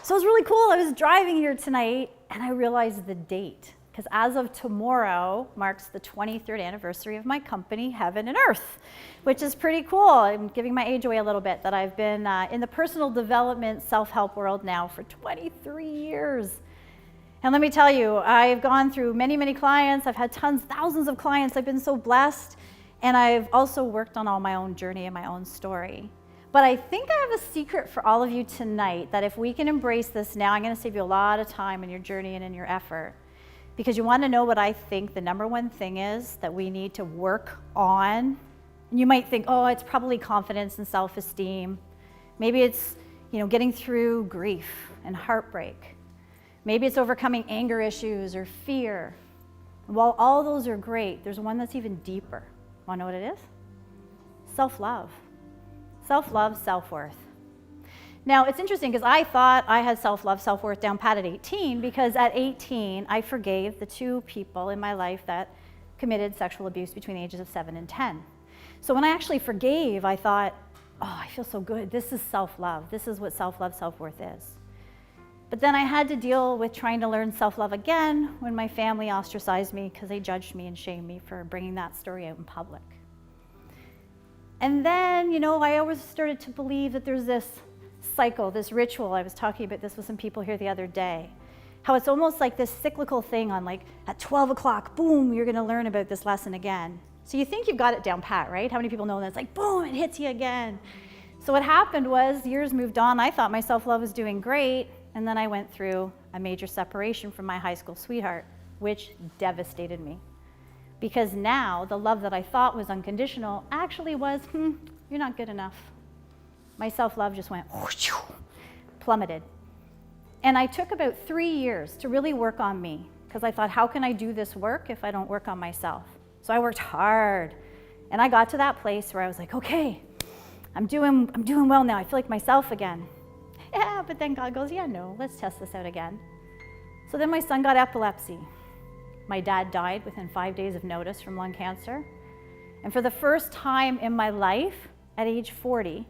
So it was really cool. I was driving here tonight, and I realized the date, because as of tomorrow marks the 23rd anniversary of my company, Heaven and Earth, which is pretty cool. I'm giving my age away a little bit, that I've been in the personal development, self-help world now for 23 years. And let me tell you, I've gone through many, many clients. I've had thousands of clients. I've been so blessed. And I've also worked on all my own journey and my own story. But I think I have a secret for all of you tonight, that if we can embrace this now, I'm going to save you a lot of time in your journey and in your effort. Because you want to know what I think the number one thing is that we need to work on. And you might think, oh, it's probably confidence and self-esteem. Maybe it's, getting through grief and heartbreak. Maybe it's overcoming anger issues or fear. And while all those are great, there's one that's even deeper. Want to know what it is? Self-love. Self-love, self-worth. Now, it's interesting because I thought I had self-love, self-worth down pat at 18, because at 18, I forgave the 2 people in my life that committed sexual abuse between the ages of 7 and 10. So when I actually forgave, I thought, oh, I feel so good. This is self-love. This is what self-love, self-worth is. But then I had to deal with trying to learn self-love again when my family ostracized me because they judged me and shamed me for bringing that story out in public. And then, I always started to believe that there's this cycle, this ritual. I was talking about this with some people here the other day. How it's almost like this cyclical thing on at 12 o'clock, boom, you're going to learn about this lesson again. So you think you've got it down pat, right? How many people know that? It's like, boom, it hits you again. So what happened was years moved on. I thought my self-love was doing great. And then I went through a major separation from my high school sweetheart, which devastated me. Because now the love that I thought was unconditional actually was, you're not good enough. My self-love just went, plummeted. And I took about 3 years to really work on me, because I thought, how can I do this work if I don't work on myself? So I worked hard. And I got to that place where I was like, okay, I'm doing well now. I feel like myself again. Yeah, but then God goes, yeah, no, let's test this out again. So then my son got epilepsy. My dad died within 5 days of notice from lung cancer. And for the first time in my life, at age 40,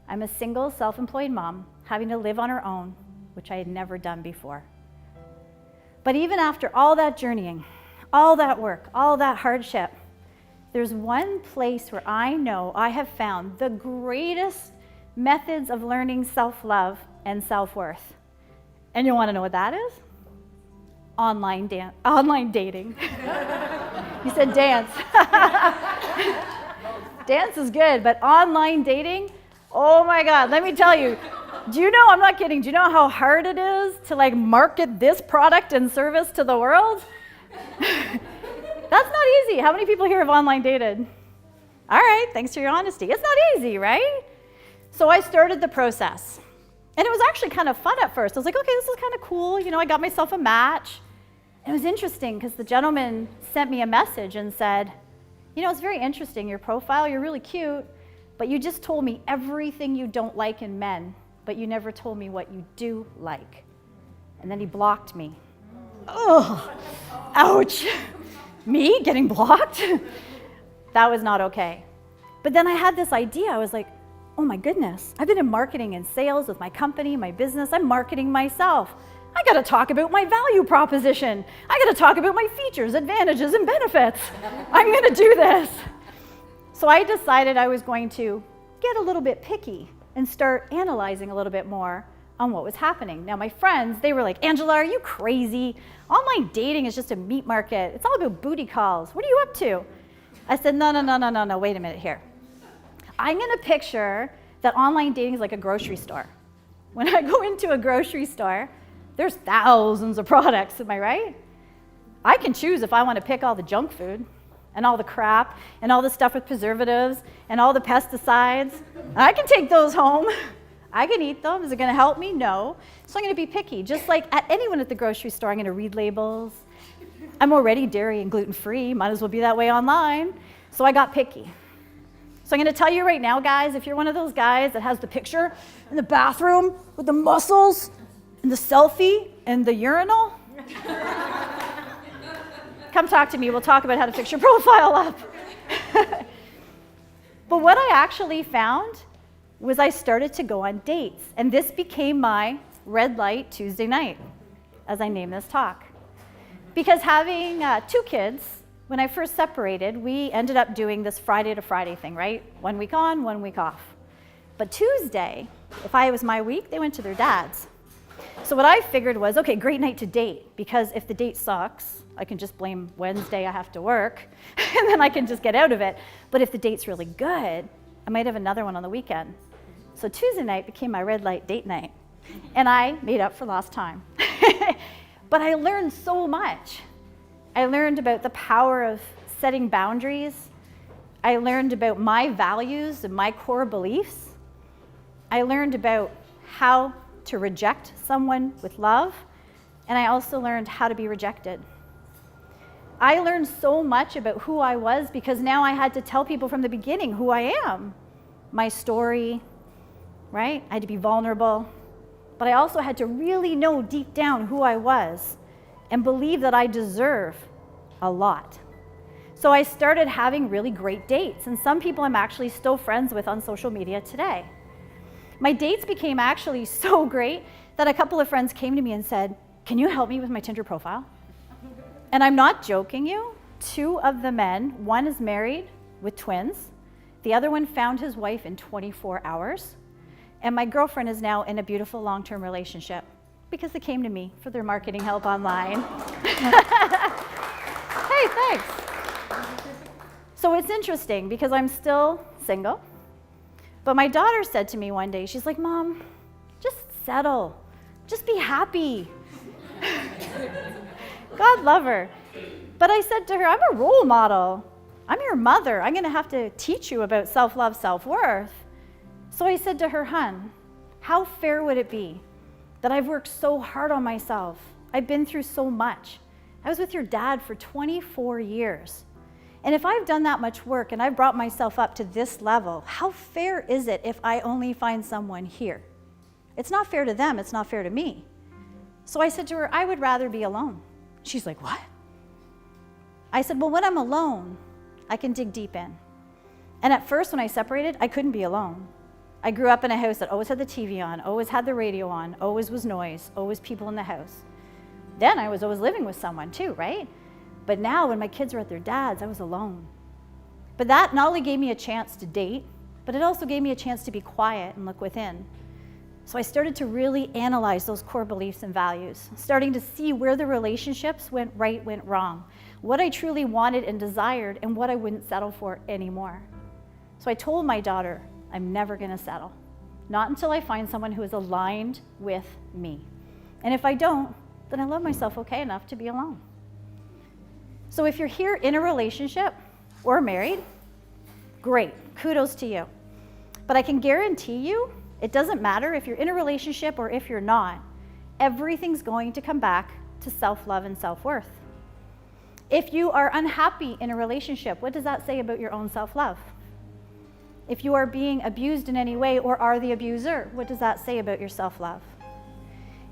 I'm a single, self-employed mom having to live on her own, which I had never done before. But even after all that journeying, all that work, all that hardship, there's one place where I know I have found the greatest methods of learning self-love and self-worth. And you want to know what that is? Online dating. You said dance. Dance is good, but online dating, oh my God, let me tell you, I'm not kidding, do you know how hard it is to market this product and service to the world? That's not easy. How many people here have online dated? All right, thanks for your honesty. It's not easy, right? So I started the process. And it was actually kind of fun at first. I was like, okay, this is kind of cool. I got myself a match. And it was interesting because the gentleman sent me a message and said, it's very interesting, your profile, you're really cute, but you just told me everything you don't like in men, but you never told me what you do like. And then he blocked me. Oh, ouch. Me getting blocked? That was not okay. But then I had this idea. I was like, oh my goodness, I've been in marketing and sales with my company, my business. I'm marketing myself. I got to talk about my value proposition. I got to talk about my features, advantages, and benefits. I'm going to do this. So I decided I was going to get a little bit picky and start analyzing a little bit more on what was happening. Now, my friends, they were like, Angela, are you crazy? Online dating is just a meat market. It's all about booty calls. What are you up to? I said, no, wait a minute here. I'm going to picture that online dating is like a grocery store. When I go into a grocery store, there's thousands of products, am I right? I can choose if I want to pick all the junk food and all the crap and all the stuff with preservatives and all the pesticides. I can take those home. I can eat them. Is it going to help me? No. So I'm going to be picky. Just like at anyone at the grocery store, I'm going to read labels. I'm already dairy and gluten-free. Might as well be that way online. So I got picky. So I'm going to tell you right now, guys, if you're one of those guys that has the picture in the bathroom with the muscles and the selfie and the urinal, come talk to me. We'll talk about how to fix your profile up. But what I actually found was I started to go on dates. And this became my Red Light Tuesday Night, as I name this talk. Because having 2 kids, when I first separated, we ended up doing this Friday to Friday thing, right? 1 week on, 1 week off. But Tuesday, if I was my week, they went to their dad's. So what I figured was, okay, great night to date, because if the date sucks, I can just blame Wednesday I have to work, and then I can just get out of it. But if the date's really good, I might have another one on the weekend. So Tuesday night became my red light date night, and I made up for lost time. But I learned so much. I learned about the power of setting boundaries. I learned about my values and my core beliefs. I learned about how to reject someone with love, and I also learned how to be rejected. I learned so much about who I was because now I had to tell people from the beginning who I am, my story, right? I had to be vulnerable, but I also had to really know deep down who I was and believe that I deserve a lot. So I started having really great dates, and some people I'm actually still friends with on social media today. My dates became actually so great that a couple of friends came to me and said, "Can you help me with my Tinder profile?" And I'm not joking you. 2 of the men, one is married with twins. The other one found his wife in 24 hours. And my girlfriend is now in a beautiful long-term relationship because they came to me for their marketing help online. Hey, thanks. So it's interesting because I'm still single. But my daughter said to me one day, she's like, "Mom, just settle. Just be happy." God love her. But I said to her, I'm a role model. I'm your mother. I'm going to have to teach you about self-love, self-worth. So I said to her, "Hun, how fair would it be that I've worked so hard on myself? I've been through so much. I was with your dad for 24 years. And if I've done that much work and I've brought myself up to this level, how fair is it if I only find someone here? It's not fair to them. It's not fair to me." So I said to her, "I would rather be alone." She's like, "What?" I said, "Well, when I'm alone, I can dig deep in." And at first, when I separated, I couldn't be alone. I grew up in a house that always had the TV on, always had the radio on, always was noise, always people in the house. Then I was always living with someone too, right? But now when my kids were at their dad's, I was alone. But that not only gave me a chance to date, but it also gave me a chance to be quiet and look within. So I started to really analyze those core beliefs and values, starting to see where the relationships went right, went wrong, what I truly wanted and desired, and what I wouldn't settle for anymore. So I told my daughter, I'm never going to settle. Not until I find someone who is aligned with me. And if I don't, then I love myself okay enough to be alone. So if you're here in a relationship or married, great, kudos to you. But I can guarantee you, it doesn't matter if you're in a relationship or if you're not, everything's going to come back to self-love and self-worth. If you are unhappy in a relationship, what does that say about your own self-love? If you are being abused in any way or are the abuser, what does that say about your self-love?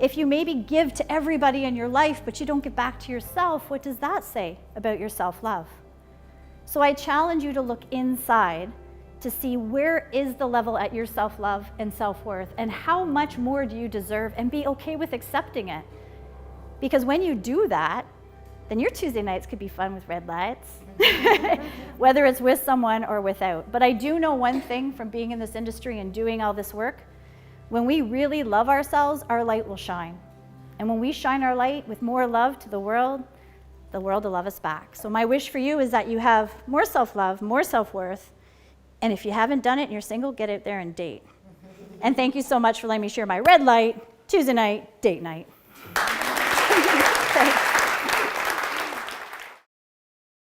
If you maybe give to everybody in your life, but you don't give back to yourself, what does that say about your self-love? So I challenge you to look inside to see where is the level at your self-love and self-worth, and how much more do you deserve, and be okay with accepting it. Because when you do that, then your Tuesday nights could be fun with red lights, whether it's with someone or without. But I do know one thing from being in this industry and doing all this work: when we really love ourselves, our light will shine. And when we shine our light with more love to the world will love us back. So my wish for you is that you have more self-love, more self-worth. And if you haven't done it and you're single, get out there and date. And thank you so much for letting me share my red light Tuesday night, date night.